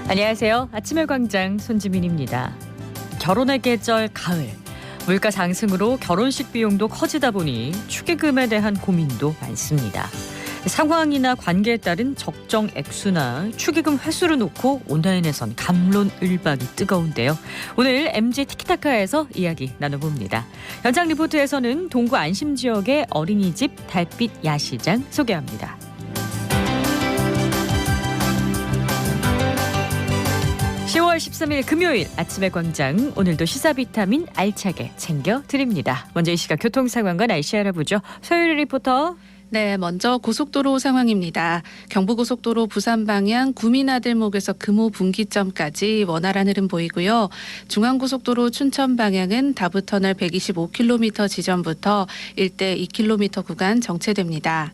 안녕하세요. 아침의 광장 손지민입니다. 결혼의 계절 가을. 물가 상승으로 결혼식 비용도 커지다 보니 축의금에 대한 고민도 많습니다. 상황이나 관계에 따른 적정 액수나 축의금 횟수를 놓고 온라인에선 갑론을박이 뜨거운데요. 오늘 MG 티키타카에서 이야기 나눠봅니다. 현장 리포트에서는 동구 안심 지역의 어린이집 달빛 야시장 소개합니다. 10월 13일 금요일 아침의 광장, 오늘도 시사 비타민 알차게 챙겨드립니다. 먼저 이 시각 교통 상황과 날씨 알아보죠. 서유리 리포터. 네, 먼저 고속도로 상황입니다. 경부고속도로 부산 방향 구미나들목에서 금호 분기점까지 원활한 흐름 보이고요. 중앙고속도로 춘천 방향은 다부터널 125km 지점부터 일대 2km 구간 정체됩니다.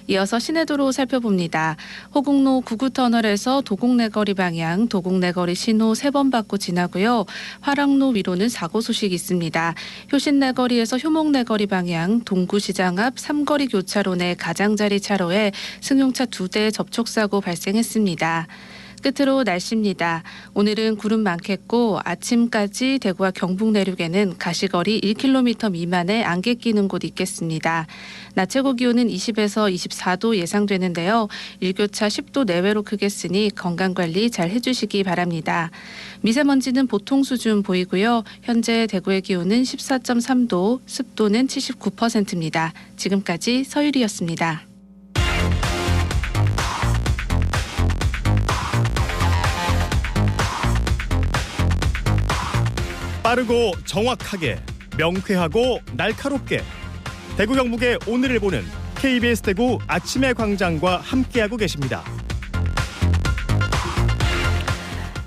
이어서 시내도로 살펴봅니다. 호국로 구구터널에서 도곡내거리 방향 도곡내거리 신호 3번 받고 지나고요. 화랑로 위로는 사고 소식이 있습니다. 효신내거리에서 효목내거리 방향 동구시장 앞 삼거리 교차로 내 가장자리 차로에 승용차 2대 접촉사고 발생했습니다. 끝으로 날씨입니다. 오늘은 구름 많겠고 아침까지 대구와 경북 내륙에는 가시거리 1km 미만의 안개 끼는 곳 있겠습니다. 낮 최고 기온은 20에서 24도 예상되는데요. 일교차 10도 내외로 크겠으니 건강관리 잘 해주시기 바랍니다. 미세먼지는 보통 수준 보이고요. 현재 대구의 기온은 14.3도, 습도는 79%입니다. 지금까지 서유리였습니다. 빠르고 정확하게, 명쾌하고 날카롭게 대구 경북의 오늘을 보는 KBS 대구 아침의 광장과 함께하고 계십니다.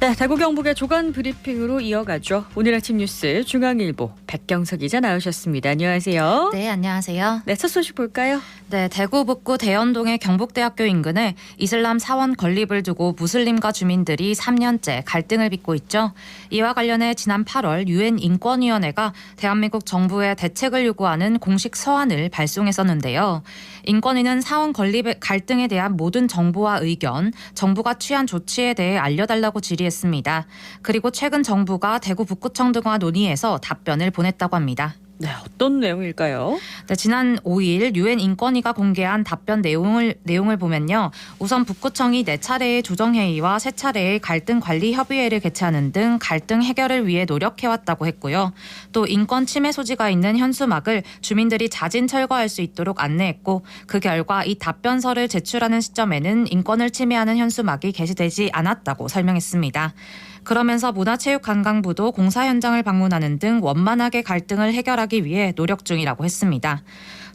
네, 대구 경북의 조간 브리핑으로 이어가죠. 오늘 아침 뉴스 중앙일보 백경석 기자 나오셨습니다. 안녕하세요. 네, 안녕하세요. 네, 첫 소식 볼까요? 네, 대구 북구 대연동의 경북대학교 인근에 이슬람 사원 건립을 두고 무슬림과 주민들이 3년째 갈등을 빚고 있죠. 이와 관련해 지난 8월 유엔 인권위원회가 대한민국 정부에 대책을 요구하는 공식 서한을 발송했었는데요. 인권위는 사원 건립 갈등에 대한 모든 정보와 의견, 정부가 취한 조치에 대해 알려달라고 질의했습니다. 그리고 최근 정부가 대구 북구청 등과 논의해서 답변을 보냈다고 합니다. 네, 어떤 내용일까요? 네, 지난 5일 유엔 인권위가 공개한 답변 내용을 보면요. 우선 북구청이 4차례의 조정회의와 3차례의 갈등 관리 협의회를 개최하는 등 갈등 해결을 위해 노력해왔다고 했고요. 또 인권 침해 소지가 있는 현수막을 주민들이 자진 철거할 수 있도록 안내했고, 그 결과 이 답변서를 제출하는 시점에는 인권을 침해하는 현수막이 게시되지 않았다고 설명했습니다. 그러면서 문화체육관광부도 공사 현장을 방문하는 등 원만하게 갈등을 해결하기 위해 노력 중이라고 했습니다.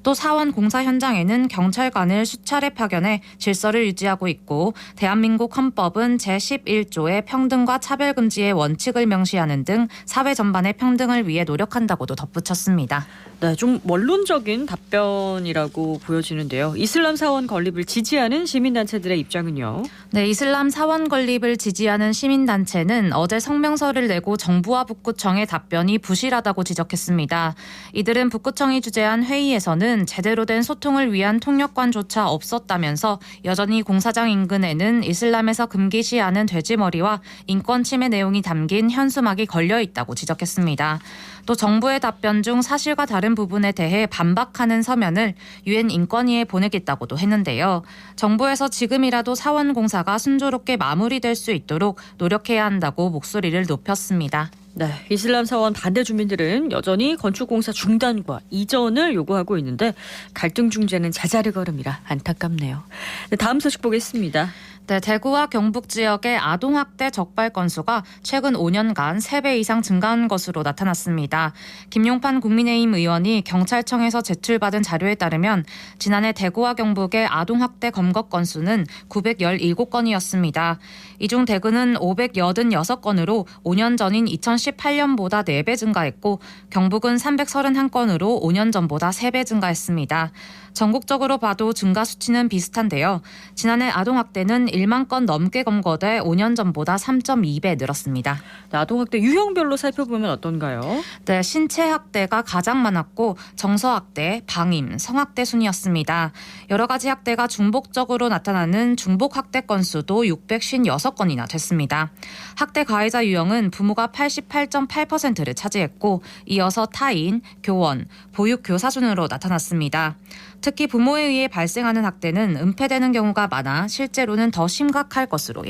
또 사원 공사 현장에는 경찰관을 수차례 파견해 질서를 유지하고 있고, 대한민국 헌법은 제11조의 평등과 차별금지의 원칙을 명시하는 등 사회 전반의 평등을 위해 노력한다고도 덧붙였습니다. 네, 좀 원론적인 답변이라고 보여지는데요. 이슬람 사원 건립을 지지하는 시민단체들의 입장은요? 네, 이슬람 사원 건립을 지지하는 시민단체는 어제 성명서를 내고 정부와 북구청의 답변이 부실하다고 지적했습니다. 이들은 북구청이 주재한 회의에서는 제대로 된 소통을 위한 통역관조차 없었다면서 여전히 공사장 인근에는 이슬람에서 금기시하는 돼지머리와 인권 침해 내용이 담긴 현수막이 걸려 있다고 지적했습니다. 또 정부의 답변 중 사실과 다른 부분에 대해 반박하는 서면을 유엔 인권위에 보내겠다고도 했는데요. 정부에서 지금이라도 사원 공사가 순조롭게 마무리될 수 있도록 노력해야 한다고 목소리를 높였습니다. 네, 이슬람 사원 반대 주민들은 여전히 건축공사 중단과 이전을 요구하고 있는데 갈등 중재는 제자리 걸음이라 안타깝네요. 네, 다음 소식 보겠습니다. 네, 대구와 경북 지역의 아동학대 적발 건수가 최근 5년간 3배 이상 증가한 것으로 나타났습니다. 김용판 국민의힘 의원이 경찰청에서 제출받은 자료에 따르면 지난해 대구와 경북의 아동학대 검거 건수는 917건이었습니다. 이 중 대구는 586건으로 5년 전인 2018년보다 4배 증가했고, 경북은 331건으로 5년 전보다 3배 증가했습니다. 전국적으로 봐도 증가 수치는 비슷한데요. 지난해 아동학대는 1만 건 넘게 검거돼 5년 전보다 3.2배 늘었습니다. 아동학대 유형별로 살펴보면 어떤가요? 네, 신체 학대가 가장 많았고 정서학대, 방임, 성학대 순이었습니다. 여러 가지 학대가 중복적으로 나타나는 중복학대 건수도 656건이나 됐습니다. 학대 가해자 유형은 부모가 88.8%를 차지했고 이어서 타인, 교원, 보육교사 순으로 나타났습니다. 특히 부모에 의해 발생하는 학대는 은폐되는 경우가 많아 실제로는 더 심각할 것으로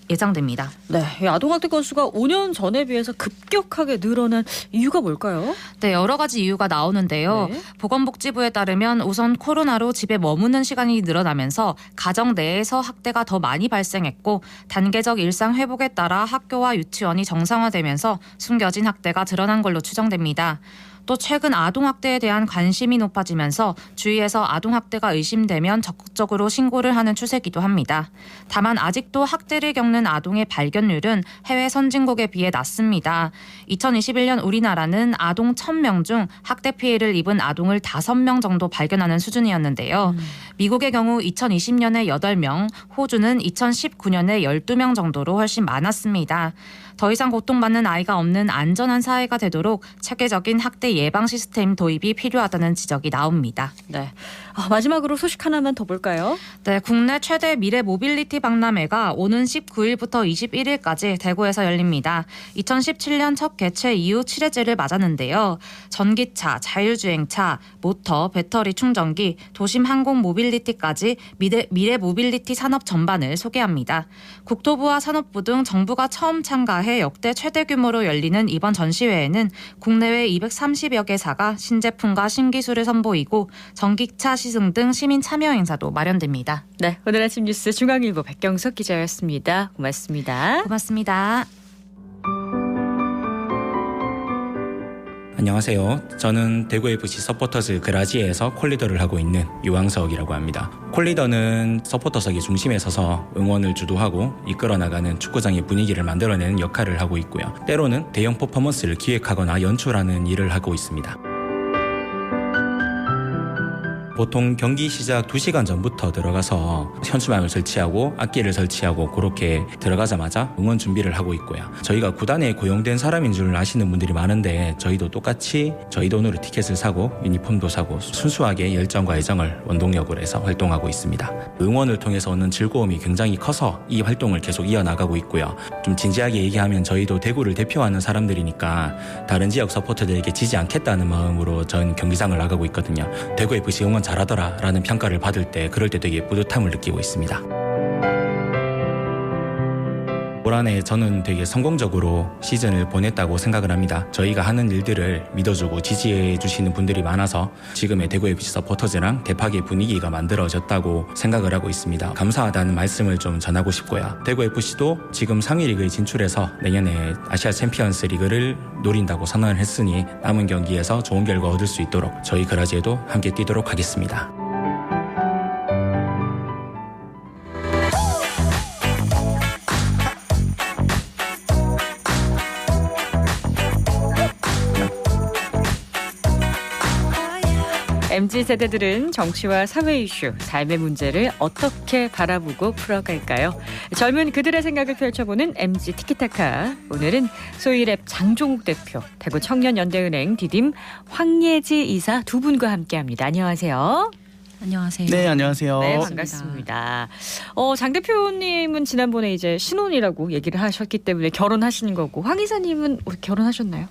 예상됩니다. 네, 이 아동학대 건수가 5년 전에 비해서 급격하게 늘어난 이유가 뭘까요? 네, 여러 가지 이유가 나오는데요. 네. 보건복지부에 따르면 우선 코로나로 집에 머무는 시간이 늘어나면서 가정 내에서 학대가 더 많이 발생했고 단계적 일상 회복에 따라 학교와 유치원이 정상화되면서 숨겨진 학대가 드러난 걸로 추정됩니다. 또 최근 아동학대에 대한 관심이 높아지면서 주위에서 아동학대가 의심되면 적극적으로 신고를 하는 추세이기도 합니다. 다만 아직도 학대를 겪는 아동의 발견율은 해외 선진국에 비해 낮습니다. 2021년 우리나라는 아동 1000명 중 학대 피해를 입은 아동을 5명 정도 발견하는 수준이었는데요. 미국의 경우 2020년에 8명, 호주는 2019년에 12명 정도로 훨씬 많았습니다. 더 이상 고통받는 아이가 없는 안전한 사회가 되도록 체계적인 학대 예방 시스템 도입이 필요하다는 지적이 나옵니다. 네. 마지막으로 소식 하나만 더 볼까요? 네, 국내 최대 미래 모빌리티 박람회가 오는 19일부터 21일까지 대구에서 열립니다. 2017년 첫 개최 이후 7회째를 맞았는데요. 전기차, 자율주행차, 모터, 배터리 충전기, 도심 항공 모빌리티까지 미래 모빌리티 산업 전반을 소개합니다. 국토부와 산업부 등 정부가 처음 참가해 역대 최대 규모로 열리는 이번 전시회에는 국내외 230여 개사가 신제품과 신기술을 선보이고 전기차 시승 등 시민 참여 행사도 마련됩니다. 네, 오늘 아침 뉴스 중앙일보 백경석 기자였습니다. 고맙습니다. 고맙습니다. 안녕하세요. 저는 대구FC 서포터즈 그라지에서 콜리더를 하고 있는 유왕석이라고 합니다. 콜리더는 서포터석의 중심에 서서 응원을 주도하고 이끌어 나가는 축구장의 분위기를 만들어내는 역할을 하고 있고요. 때로는 대형 퍼포먼스를 기획하거나 연출하는 일을 하고 있습니다. 보통 경기 시작 2시간 전부터 들어가서 현수막을 설치하고 악기를 설치하고 그렇게 들어가자마자 응원 준비를 하고 있고요. 저희가 구단에 고용된 사람인 줄 아시는 분들이 많은데 저희도 똑같이 저희 돈으로 티켓을 사고 유니폼도 사고 순수하게 열정과 애정을 원동력으로 해서 활동하고 있습니다. 응원을 통해서 오는 즐거움이 굉장히 커서 이 활동을 계속 이어나가고 있고요. 좀 진지하게 얘기하면 저희도 대구를 대표하는 사람들이니까 다른 지역 서포터들에게 지지 않겠다는 마음으로 전 경기장을 나가고 있거든요. 대구FC 응원 잘하더라 라는 평가를 받을 때 그럴 때 되게 뿌듯함을 느끼고 있습니다. 올 한해 저는 되게 성공적으로 시즌을 보냈다고 생각을 합니다. 저희가 하는 일들을 믿어주고 지지해 주시는 분들이 많아서 지금의 대구FC 서포터즈랑 대팍의 분위기가 만들어졌다고 생각을 하고 있습니다. 감사하다는 말씀을 좀 전하고 싶고요. 대구FC도 지금 상위 리그에 진출해서 내년에 아시아 챔피언스 리그를 노린다고 선언을 했으니 남은 경기에서 좋은 결과 얻을 수 있도록 저희 그라지에도 함께 뛰도록 하겠습니다. MZ세대들은 정치와 사회 이슈, 삶의 문제를 어떻게 바라보고 풀어갈까요? 젊은 그들의 생각을 펼쳐보는 MZ 티키타카. 오늘은 소위 랩 장종욱 대표, 대구 청년연대은행 디딤 황예지 이사 두 분과 함께합니다. 안녕하세요. 안녕하세요. 네, 안녕하세요. 네, 반갑습니다. 장 대표님은 지난번에 이제 신혼이라고 얘기를 하셨기 때문에 결혼하신 거고, 황 이사님은 결혼하셨나요?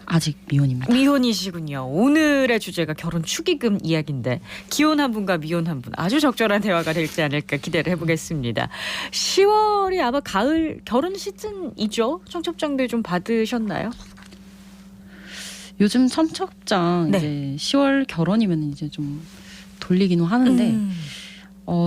아직 미혼입니다. 미혼이시군요. 오늘의 주제가 결혼 축의금 이야기인데 기혼 한 분과 미혼 한 분 아주 적절한 대화가 될지 않을까 기대를 해보겠습니다. 10월이 아마 가을 결혼 시즌이죠? 청첩장들 좀 받으셨나요? 요즘 청첩장 네. 이제 10월 결혼이면 이제 좀 돌리기는 하는데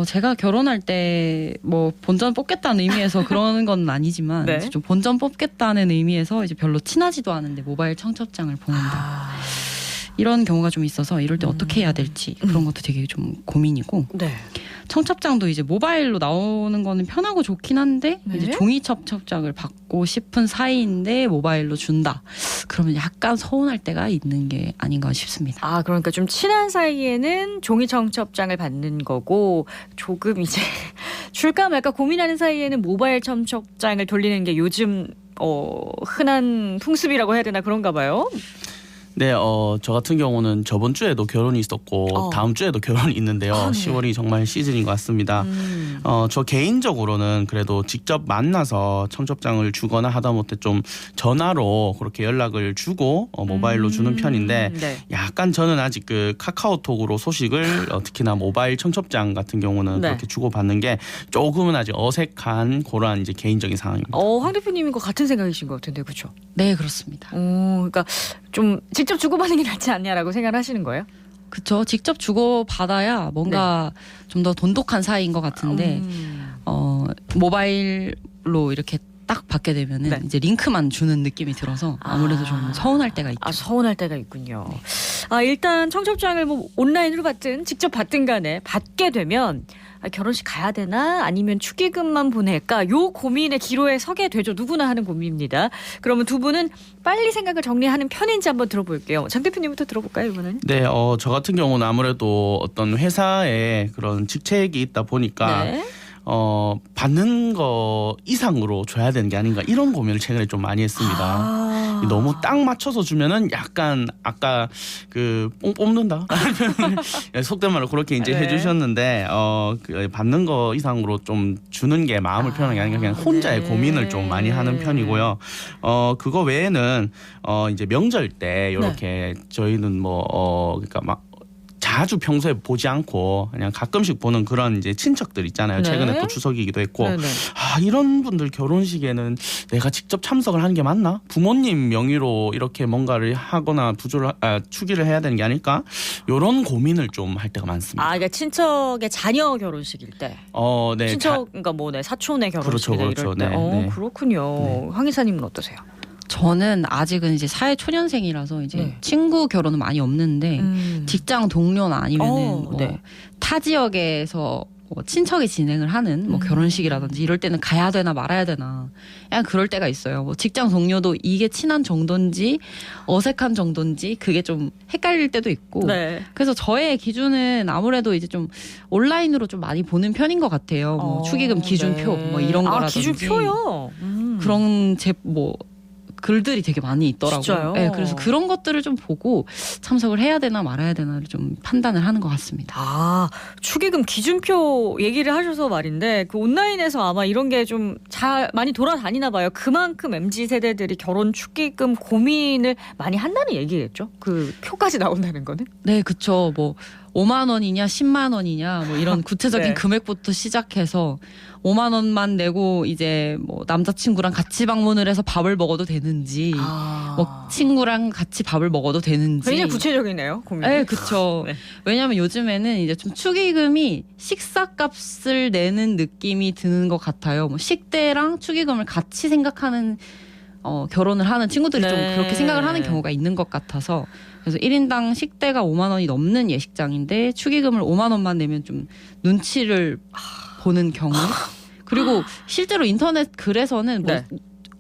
제가 결혼할 때 뭐 본전 뽑겠다는 의미에서 그러는 건 아니지만 네. 이제 좀 본전 뽑겠다는 의미에서 이제 별로 친하지도 않은데 모바일 청첩장을 보낸다. 이런 경우가 좀 있어서 이럴 때 어떻게 해야 될지 그런 것도 되게 좀 고민이고 네. 청첩장도 이제 모바일로 나오는 거는 편하고 좋긴 한데 네. 이제 종이 청첩장을 받고 싶은 사이인데 모바일로 준다. 그러면 약간 서운할 때가 있는 게 아닌가 싶습니다. 그러니까 좀 친한 사이에는 종이 청첩장을 받는 거고 조금 이제 줄까 말까 고민하는 사이에는 모바일 청첩장을 돌리는 게 요즘 흔한 풍습이라고 해야 되나 그런가 봐요. 네, 저 같은 경우는 저번 주에도 결혼이 있었고 다음 주에도 결혼이 있는데요. 네. 10월이 정말 시즌인 것 같습니다. 저 개인적으로는 그래도 직접 만나서 청첩장을 주거나 하다못해 좀 전화로 그렇게 연락을 주고 모바일로 주는 편인데 네. 약간 저는 아직 그 카카오톡으로 소식을 특히나 모바일 청첩장 같은 경우는 네. 그렇게 주고받는 게 조금은 아직 어색한 그러한 이제 개인적인 상황입니다. 황 대표님과 같은 생각이신 것 같은데 그렇죠? 네, 그렇습니다. 그러니까 좀 직접 주고받는 게 낫지 않냐라고 생각을 하시는 거예요? 그쵸. 직접 주고 받아야 뭔가 좀 더 돈독한 사이인 것 같은데 모바일로 이렇게 딱 받게 되면은 네. 이제 링크만 주는 느낌이 들어서 아무래도 좀 서운할 때가 있죠. 서운할 때가 있군요. 일단 청첩장을 뭐 온라인으로 받든 직접 받든 간에 받게 되면 결혼식 가야 되나 아니면 축의금만 보낼까 요 고민의 기로에 서게 되죠. 누구나 하는 고민입니다. 그러면 두 분은 빨리 생각을 정리하는 편인지 한번 들어볼게요. 장 대표님부터 들어볼까요, 이번엔? 네, 저 같은 경우는 아무래도 어떤 회사에 그런 직책이 있다 보니까 네. 받는 거 이상으로 줘야 되는 게 아닌가 이런 고민을 최근에 좀 많이 했습니다. 너무 딱 맞춰서 주면은 약간 아까 그 뽕 뽑는다 속된 말로 그렇게 이제 네. 해주셨는데 그 받는 거 이상으로 좀 주는 게 마음을 편하게 아니라 그냥 혼자의 네. 고민을 좀 많이 하는 편이고요. 그거 외에는 이제 명절 때 이렇게 저희는 그러니까 막 자주 평소에 보지 않고 그냥 가끔씩 보는 그런 이제 친척들 있잖아요. 네. 최근에 또 추석이기도 했고 네네. 이런 분들 결혼식에는 내가 직접 참석을 하는 게 맞나? 부모님 명의로 이렇게 뭔가를 하거나 축의를 해야 되는 게 아닐까? 이런 고민을 좀 할 때가 많습니다. 그러니까 친척의 자녀 결혼식일 때. 네. 친척 그러니까 사촌의 결혼식이나 그렇죠. 이럴 때. 네, 네. 그렇군요. 황 이사님은 어떠세요? 저는 아직은 이제 사회 초년생이라서 이제 네. 친구 결혼은 많이 없는데 직장 동료나 아니면은 네. 타 지역에서 친척이 진행을 하는 결혼식이라든지 이럴 때는 가야 되나 말아야 되나 약간 그럴 때가 있어요. 직장 동료도 이게 친한 정도인지 어색한 정도인지 그게 좀 헷갈릴 때도 있고 네. 그래서 저의 기준은 아무래도 이제 좀 온라인으로 좀 많이 보는 편인 것 같아요. 축의금 기준표 네. 이런 거라든지 기준표요? 그런 글들이 되게 많이 있더라고요. 진짜요? 네, 그래서 그런 것들을 좀 보고 참석을 해야 되나 말아야 되나를 좀 판단을 하는 것 같습니다. 축의금 기준표 얘기를 하셔서 말인데 그 온라인에서 아마 이런 게 좀 많이 돌아다니나 봐요. 그만큼 MZ 세대들이 결혼 축의금 고민을 많이 한다는 얘기겠죠? 그 표까지 나온다는 거는? 네, 그쵸. 5만 원이냐 10만 원이냐 이런 구체적인 네. 금액부터 시작해서 5만 원만 내고 이제 남자친구랑 같이 방문을 해서 밥을 먹어도 되는지 친구랑 같이 밥을 먹어도 되는지 굉장히 구체적이네요. 고민이. 네, 그렇죠. 네. 왜냐하면 요즘에는 이제 좀 축의금이 식사값을 내는 느낌이 드는 것 같아요. 식대랑 축의금을 같이 생각하는 결혼을 하는 친구들이 좀 네. 그렇게 생각을 하는 경우가 있는 것 같아서 그래서 1인당 식대가 5만 원이 넘는 예식장인데 축의금을 5만 원만 내면 좀 눈치를 보는 경우 그리고 실제로 인터넷 글에서는 네.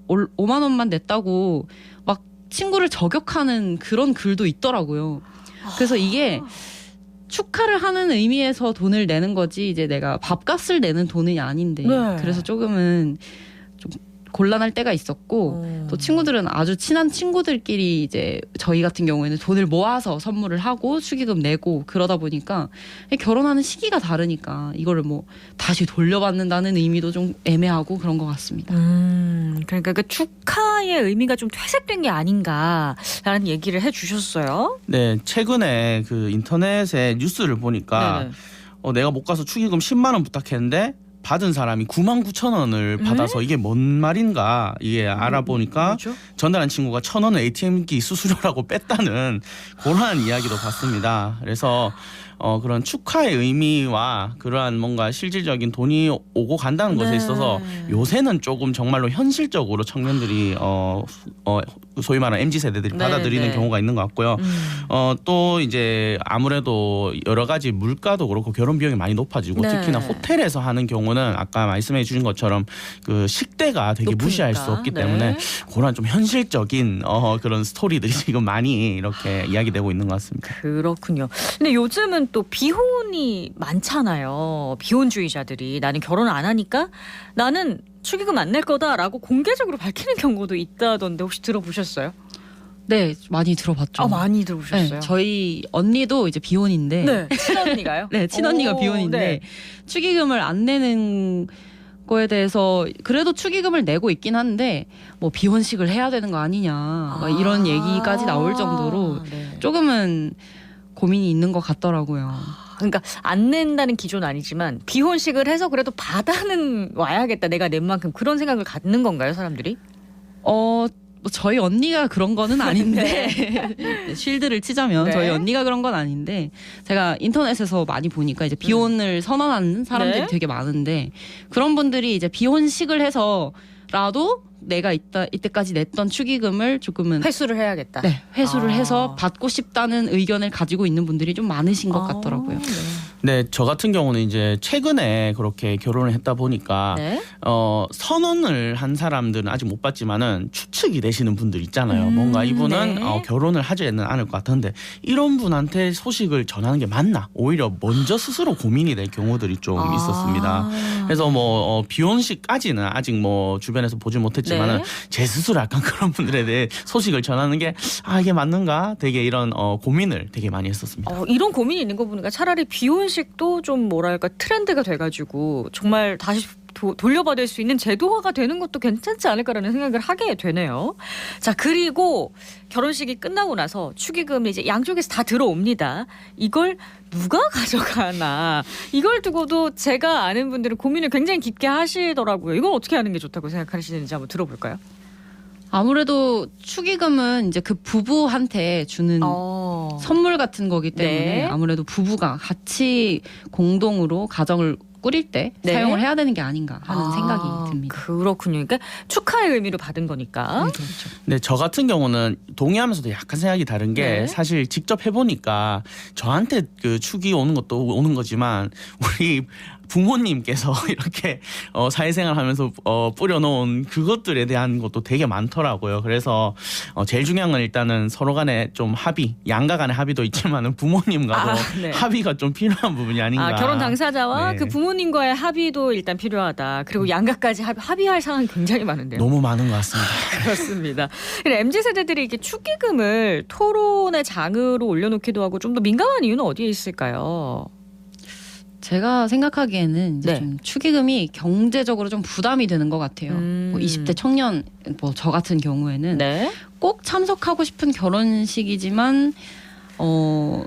5만 원만 냈다고 막 친구를 저격하는 그런 글도 있더라고요. 그래서 이게 축하를 하는 의미에서 돈을 내는 거지 이제 내가 밥값을 내는 돈이 아닌데 네. 그래서 조금은 좀 곤란할 때가 있었고 또 친구들은 아주 친한 친구들끼리 이제 저희 같은 경우에는 돈을 모아서 선물을 하고 축의금 내고 그러다 보니까 결혼하는 시기가 다르니까 이거를 다시 돌려받는다는 의미도 좀 애매하고 그런 것 같습니다. 그러니까 그 축하의 의미가 좀 퇴색된 게 아닌가라는 얘기를 해주셨어요. 네, 최근에 그 인터넷에 뉴스를 보니까 내가 못 가서 축의금 10만 원 부탁했는데 받은 사람이 99,000원을 받아서 이게 뭔 말인가 이게 알아보니까 뭐죠? 전달한 친구가 1,000원을 ATM기 수수료라고 뺐다는 그러한 이야기도 봤습니다. 그래서 그런 축하의 의미와 그러한 뭔가 실질적인 돈이 오고 간다는 것에 있어서 요새는 조금 정말로 현실적으로 청년들이 소위 말하는 MZ 세대들이 네, 받아들이는 네. 경우가 있는 것 같고요. 또 이제 아무래도 여러 가지 물가도 그렇고 결혼 비용이 많이 높아지고 네. 특히나 호텔에서 하는 경우는 아까 말씀해 주신 것처럼 그 식대가 되게 높으니까. 무시할 수 없기 네. 때문에 그런 좀 현실적인 그런 스토리들이 지금 많이 이렇게 이야기되고 있는 것 같습니다. 그렇군요. 근데 요즘은 또 비혼이 많잖아요. 비혼주의자들이 나는 결혼 안 하니까 나는 축의금 안 낼 거다라고 공개적으로 밝히는 경우도 있다던데 혹시 들어보셨어요? 네, 많이 들어봤죠. 아, 많이 들어보셨어요? 네, 저희 언니도 이제 비혼인데 네, 친언니가요? 네, 친언니가 오, 비혼인데 네. 축의금을 안 내는 거에 대해서 그래도 축의금을 내고 있긴 한데 뭐 비혼식을 해야 되는 거 아니냐 막 이런 얘기까지 나올 정도로 네. 조금은 고민이 있는 것 같더라고요. 그러니까 안 낸다는 기조는 아니지만 비혼식을 해서 그래도 받아는 와야겠다. 내가 낸 만큼 그런 생각을 갖는 건가요, 사람들이? 뭐 저희 언니가 그런 거는 아닌데 쉴드를 치자면 네. 저희 언니가 그런 건 아닌데 제가 인터넷에서 많이 보니까 이제 비혼을 선언하는 사람들이 네. 되게 많은데 그런 분들이 이제 비혼식을 해서라도 내가 이때까지 냈던 축의금을 조금은 회수를 해야겠다. 네, 회수를 아. 해서 받고 싶다는 의견을 가지고 있는 분들이 좀 많으신 것 같더라고요. 네, 저 같은 경우는 이제 최근에 그렇게 결혼을 했다 보니까 네. 선언을 한 사람들은 아직 못 봤지만은 추측이 되시는 분들 있잖아요. 뭔가 이분은 네. 결혼을 하지는 않을 것 같은데 이런 분한테 소식을 전하는 게 맞나? 오히려 먼저 스스로 고민이 될 경우들이 좀 아. 있었습니다. 그래서 뭐 비혼식까지는 아직 뭐 주변에서 보지 못했지만은 네. 제 스스로 약간 그런 분들에 대해 소식을 전하는 게 이게 맞는가? 되게 이런 고민을 되게 많이 했었습니다. 이런 고민이 있는 거 보니까 차라리 비혼식도 좀 뭐랄까 트렌드가 돼가지고 정말 다시 돌려받을 수 있는 제도화가 되는 것도 괜찮지 않을까라는 생각을 하게 되네요. 자, 그리고 결혼식이 끝나고 나서 축의금이 이제 양쪽에서 다 들어옵니다. 이걸 누가 가져가나 이걸 두고도 제가 아는 분들은 고민을 굉장히 깊게 하시더라고요. 이건 어떻게 하는 게 좋다고 생각하시는지 한번 들어볼까요? 아무래도 축의금은 이제 그 부부한테 주는 선물 같은 거기 때문에 네. 아무래도 부부가 같이 공동으로 가정을 꾸릴 때 네. 사용을 해야 되는 게 아닌가 하는 생각이 듭니다. 그렇군요. 그러니까 축하의 의미로 받은 거니까. 그렇죠. 네, 저 같은 경우는 동의하면서도 약간 생각이 다른 게 네. 사실 직접 해보니까 저한테 그 축이 오는 것도 오는 거지만 우리 부모님께서 이렇게 사회생활하면서 뿌려놓은 그것들에 대한 것도 되게 많더라고요. 그래서 제일 중요한 건 일단은 서로 간에 좀 합의, 양가 간의 합의도 있지만은 부모님과도 네. 합의가 좀 필요한 부분이 아닌가. 결혼 당사자와 네. 그 부모님과의 합의도 일단 필요하다. 그리고 양가까지 합의할 상황이 굉장히 많은데요. 너무 많은 것 같습니다. 그렇습니다. MZ 세대들이 이렇게 축의금을 토론의 장으로 올려놓기도 하고 좀 더 민감한 이유는 어디에 있을까요? 제가 생각하기에는 이제 네. 좀 축의금이 경제적으로 좀 부담이 되는 것 같아요. 뭐 20대 청년, 뭐 저 같은 경우에는 네. 꼭 참석하고 싶은 결혼식이지만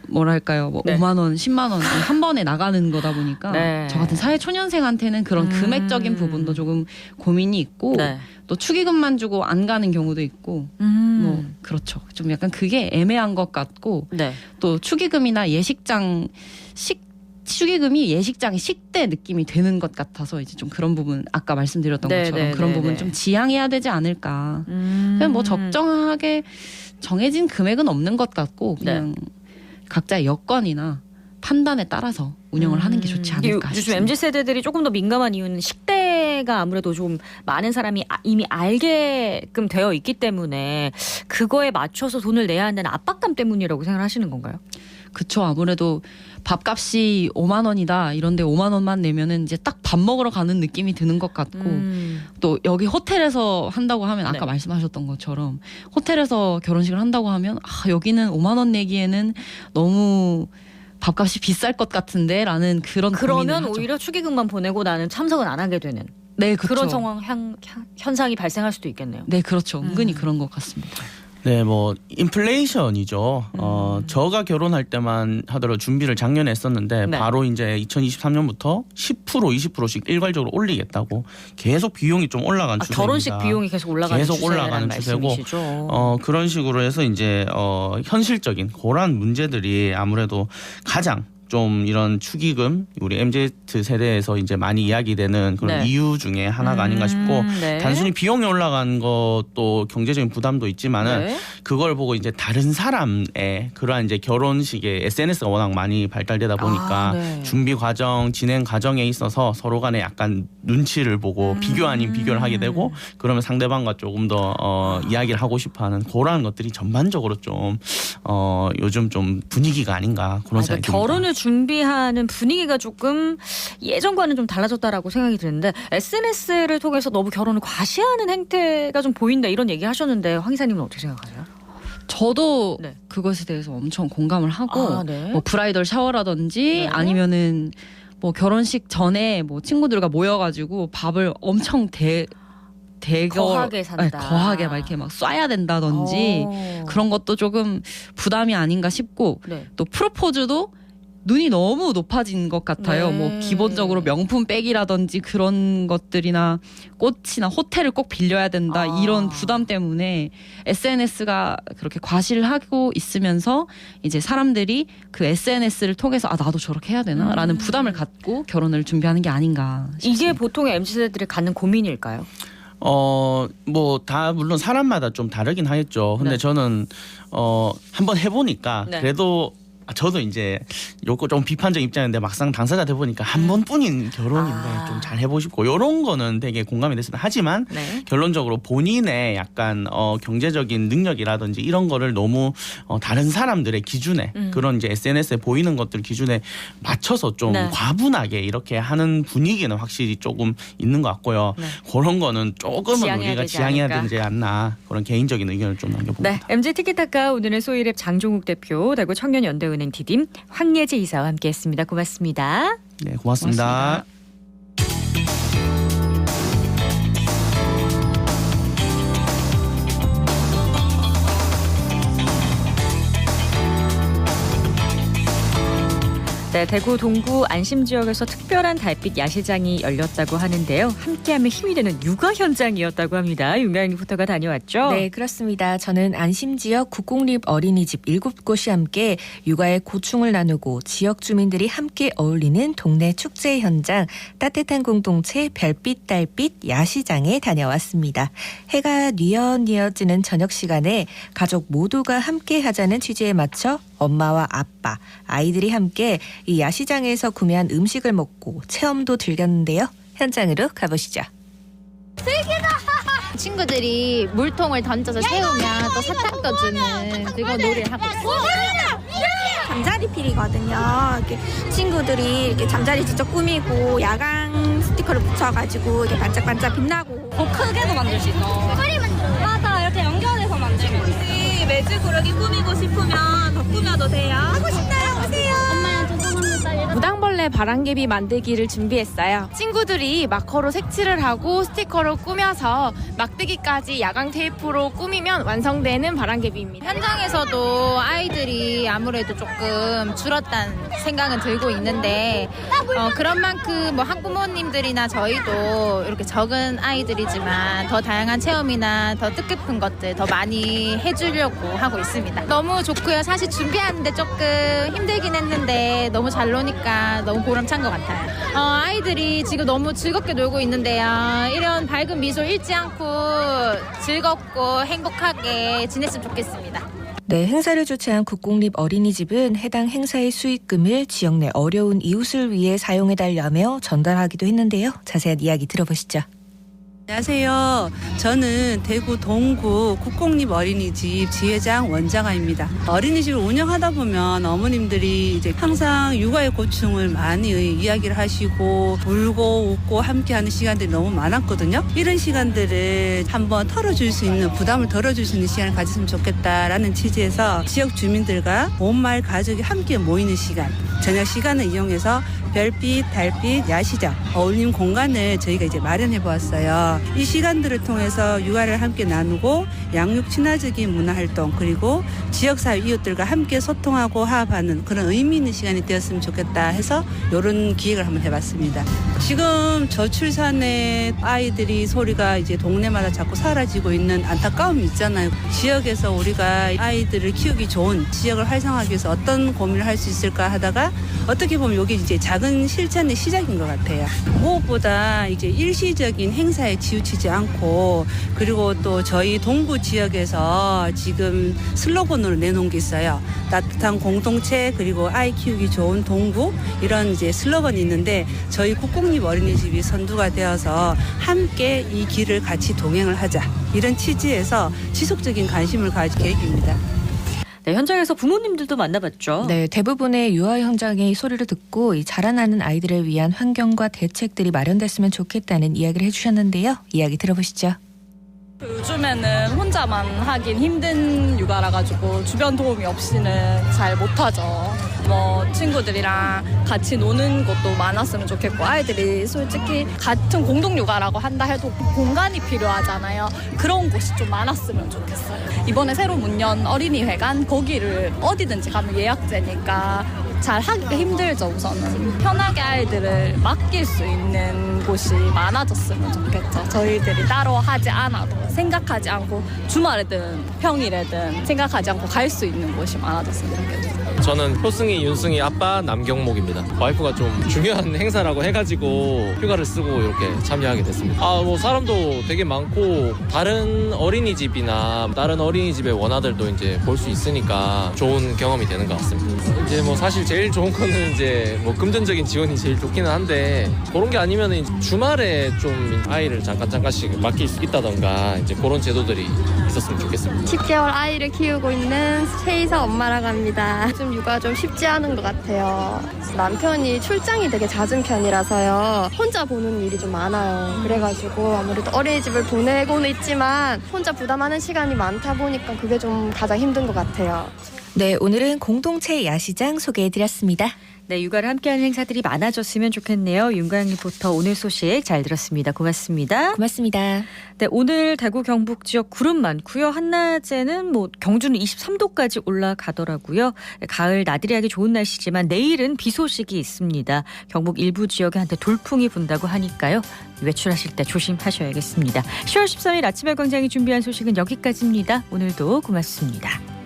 뭐랄까요, 뭐 네. 5만 원, 10만 원 한 번에 나가는 거다 보니까 네. 저 같은 사회 초년생한테는 그런 금액적인 부분도 조금 고민이 있고 네. 또 축의금만 주고 안 가는 경우도 있고 뭐 그렇죠. 좀 약간 그게 애매한 것 같고 네. 또 축의금이나 예식장 축의금이 예식장의 식대 느낌이 되는 것 같아서 이제 좀 그런 부분 아까 말씀드렸던 네, 것처럼 네, 그런 네, 부분 네. 좀 지양해야 되지 않을까. 그냥 뭐 적정하게 정해진 금액은 없는 것 같고 그냥 각자의 여건이나 판단에 따라서 운영을 하는 게 좋지 않을까 요즘 싶습니다. MZ 세대들이 조금 더 민감한 이유는 식대가 아무래도 좀 많은 사람이 이미 알게끔 되어 있기 때문에 그거에 맞춰서 돈을 내야 한다는 압박감 때문이라고 생각하시는 건가요? 그쵸. 아무래도 밥값이 5만 원이다 이런데 5만 원만 내면은 이제 딱 밥 먹으러 가는 느낌이 드는 것 같고 또 여기 호텔에서 한다고 하면 아까 네. 말씀하셨던 것처럼 호텔에서 결혼식을 한다고 하면 여기는 5만 원 내기에는 너무 밥값이 비쌀 것 같은데 라는 그런 고민을 그러면 하죠. 오히려 축의금만 보내고 나는 참석은 안 하게 되는 네, 그쵸. 그런 상황 현상이 발생할 수도 있겠네요. 네, 그렇죠. 은근히 그런 것 같습니다. 네, 뭐 인플레이션이죠. 저가 결혼할 때만 하더라도 준비를 작년에 했었는데 네. 바로 이제 2023년부터 10% 20%씩 일괄적으로 올리겠다고 계속 비용이 좀 올라간 추세입니다. 결혼식 비용이 계속 올라가는 계속 추세라는 올라가는 추세고 말씀이시죠. 그런 식으로 해서 이제 현실적인 그런 문제들이 아무래도 가장 좀 이런 축의금 우리 MZ 세대에서 이제 많이 이야기되는 그런 네. 이유 중에 하나가 아닌가 싶고 네. 단순히 비용이 올라간 것도 경제적인 부담도 있지만은 네. 그걸 보고 이제 다른 사람의 그러한 이제 결혼식에 SNS가 워낙 많이 발달되다 보니까 네. 준비 과정, 진행 과정에 있어서 서로 간에 약간 눈치를 보고 비교 아닌 비교를 하게 되고 그러면 상대방과 조금 더 이야기를 하고 싶어하는 그러한 것들이 전반적으로 좀 요즘 좀 분위기가 아닌가 그런 생각이 듭니다. 결혼을 준비하는 분위기가 조금 예전과는 좀 달라졌다라고 생각이 드는데 SNS를 통해서 너무 결혼을 과시하는 행태가 좀 보인다 이런 얘기 하셨는데 황 이사님은 어떻게 생각하세요? 저도 네. 그것에 대해서 엄청 공감을 하고 네. 뭐 브라이덜 샤워라든지 네. 아니면은 뭐 결혼식 전에 뭐 친구들과 모여가지고 밥을 엄청 거하게 산다. 네, 거하게 막 이렇게 막 쏴야 된다든지 그런 것도 조금 부담이 아닌가 싶고 네. 또 프로포즈도 눈이 너무 높아진 것 같아요. 네. 뭐 기본적으로 명품 백이라든지 그런 것들이나 꽃이나 호텔을 꼭 빌려야 된다 이런 부담 때문에 SNS가 그렇게 과시를 하고 있으면서 이제 사람들이 그 SNS를 통해서 나도 저렇게 해야 되나라는 부담을 갖고 결혼을 준비하는 게 아닌가 싶습니다. 이게 보통 MZ세대들이 갖는 고민일까요? 뭐 다 물론 사람마다 좀 다르긴 하겠죠. 근데 네. 저는 한번 해보니까 네. 그래도 저도 이제 요거 좀 비판적 입장인데 막상 당사자 돼 보니까 한 번뿐인 결혼인데 좀 잘 해보고 싶고 요런 거는 되게 공감이 됐습니다. 하지만 네. 결론적으로 본인의 약간 경제적인 능력이라든지 이런 거를 너무 다른 사람들의 기준에 그런 이제 SNS에 보이는 것들 기준에 맞춰서 좀 네. 과분하게 이렇게 하는 분위기는 확실히 조금 있는 것 같고요. 네. 그런 거는 조금은 지양해야 우리가 되지 지양해야 않을까. 되지 않나 그런 개인적인 의견을 좀 남겨봅니다. 네, MZ 티키타카 오늘은 소이랩 장종욱 대표, 대구 청년연대은행 TDIM 황예지 이사와 함께했습니다. 고맙습니다. 네, 고맙습니다. 네, 대구 동구 안심 지역에서 특별한 달빛 야시장이 열렸다고 하는데요. 함께하면 힘이 되는 육아 현장이었다고 합니다. 윤가영 리포터가 다녀왔죠. 네, 그렇습니다. 저는 안심지역 국공립 어린이집 7곳이 함께 육아의 고충을 나누고 지역 주민들이 함께 어울리는 동네 축제 현장 따뜻한 공동체 별빛 달빛 야시장에 다녀왔습니다. 해가 뉘엿뉘엿지는 저녁 시간에 가족 모두가 함께 하자는 취지에 맞춰 엄마와 아빠, 아이들이 함께 이 야시장에서 구매한 음식을 먹고 체험도 즐겼는데요. 현장으로 가보시죠. 친구들이 물통을 던져서 세우면 또 사탕 떠주는 그거 놀이를 하고 있어요. 잠자리필이거든요. 이렇게 친구들이 이렇게 잠자리 직접 꾸미고 야광 스티커를 붙여가지고 이렇게 반짝반짝 빛나고 더 크게도 만들 수 있어. 소리 만들어. 맞아, 이렇게 연결해서 만들고 혹시 매주 그러기 꾸미고 싶으면 더 꾸며도 돼요. 하고 싶나요? 오세요. 엄마야 죄송합니다. 무당벌레 바람개비 만들기를 준비했어요. 친구들이 마커로 색칠을 하고 스티커로 꾸며서 막대기까지 야광 테이프로 꾸미면 완성되는 바람개비입니다. 현장에서도 아이들이 아무래도 조금 줄었다는 생각은 들고 있는데 그런 만큼 뭐 학부모님들이나 저희도 이렇게 적은 아이들이지만 더 다양한 체험이나 더 뜻깊은 것들 더 많이 해주려고 하고 있습니다. 너무 좋고요. 사실 준비하는데 조금 힘들긴 했는데 너무 잘 노니까 너무 보람찬 것 같아요. 아이들이 지금 너무 즐겁게 놀고 있는데요. 이런 밝은 미소 잃지 않고 즐겁고 행복하게 지냈으면 좋겠습니다. 네, 행사를 주최한 국공립 어린이집은 해당 행사의 수익금을 지역 내 어려운 이웃을 위해 사용해달라며 전달하기도 했는데요. 자세한 이야기 들어보시죠. 안녕하세요. 저는 대구 동구 국공립 어린이집 지회장 원장아입니다. 어린이집을 운영하다 보면 어머님들이 이제 항상 육아의 고충을 많이 이야기를 하시고 울고 웃고 함께하는 시간들이 너무 많았거든요. 이런 시간들을 한번 털어줄 수 있는 부담을 덜어줄 수 있는 시간을 가졌으면 좋겠다라는 취지에서 지역 주민들과 온 마을 가족이 함께 모이는 시간, 저녁 시간을 이용해서 별빛, 달빛, 야시장 어울림 공간을 저희가 이제 마련해 보았어요. 이 시간들을 통해서 육아를 함께 나누고 양육 친화적인 문화 활동 그리고 지역사회 이웃들과 함께 소통하고 화합하는 그런 의미 있는 시간이 되었으면 좋겠다 해서 이런 기획을 한번 해봤습니다. 지금 저출산의 아이들이 소리가 이제 동네마다 자꾸 사라지고 있는 안타까움이 있잖아요. 지역에서 우리가 아이들을 키우기 좋은 지역을 활성화하기 위해서 어떤 고민을 할 수 있을까 하다가 어떻게 보면 이게 이제 작은 실천의 시작인 것 같아요. 무엇보다 이제 일시적인 행사에 치우치지 않고 그리고 또 저희 동구 지역에서 지금 슬로건으로 내놓은 게 있어요. 따뜻한 공동체 그리고 아이 키우기 좋은 동구 이런 이제 슬로건이 있는데 저희 국공립 어린이집이 선두가 되어서 함께 이 길을 같이 동행을 하자 이런 취지에서 지속적인 관심을 가질 계획입니다. 네, 현장에서 부모님들도 만나봤죠. 네, 대부분의 유아 현장의 소리를 듣고 이 자라나는 아이들을 위한 환경과 대책들이 마련됐으면 좋겠다는 이야기를 해주셨는데요. 이야기 들어보시죠. 요즘에는 혼자만 하긴 힘든 육아라 가지고 주변 도움이 없이는 잘 못하죠. 뭐 친구들이랑 같이 노는 것도 많았으면 좋겠고 아이들이 솔직히 같은 공동 육아라고 한다 해도 공간이 필요하잖아요. 그런 곳이 좀 많았으면 좋겠어요. 이번에 새로 문 연 어린이회관 거기를 어디든지 가면 예약제니까 잘 하기가 힘들죠. 우선은 편하게 아이들을 맡길 수 있는 곳이 많아졌으면 좋겠죠. 저희들이 따로 하지 않아도 생각하지 않고 주말이든 평일이든 생각하지 않고 갈 수 있는 곳이 많아졌으면 좋겠죠. 저는 효승이, 윤승이 아빠 남경목입니다. 와이프가 좀 중요한 행사라고 해가지고 휴가를 쓰고 이렇게 참여하게 됐습니다. 뭐 사람도 되게 많고 다른 어린이집이나 다른 어린이집의 원아들도 이제 볼 수 있으니까 좋은 경험이 되는 것 같습니다. 이제 뭐 사실 제일 좋은 거는 이제 뭐 금전적인 지원이 제일 좋기는 한데 그런 게 아니면은 주말에 좀 아이를 잠깐씩 맡길 수 있다던가 이제 그런 제도들이 있었으면 좋겠습니다. 10개월 아이를 키우고 있는 최희서 엄마라고 합니다. 요즘 육아 좀 쉽지 않은 것 같아요. 남편이 출장이 되게 잦은 편이라서요. 혼자 보는 일이 좀 많아요. 그래가지고 아무래도 어린이집을 보내고는 있지만 혼자 부담하는 시간이 많다 보니까 그게 좀 가장 힘든 것 같아요. 네, 오늘은 공동체 야시장 소개해드렸습니다. 네, 육아를 함께하는 행사들이 많아졌으면 좋겠네요. 윤광 리포터 오늘 소식 잘 들었습니다. 고맙습니다. 고맙습니다. 네, 오늘 대구 경북 지역 구름 많고요. 한낮에는 경주는 23도까지 올라가더라고요. 가을 나들이 하기 좋은 날씨지만 내일은 비 소식이 있습니다. 경북 일부 지역에 한때 돌풍이 분다고 하니까요. 외출하실 때 조심하셔야겠습니다. 10월 13일 아침에 광장이 준비한 소식은 여기까지입니다. 오늘도 고맙습니다.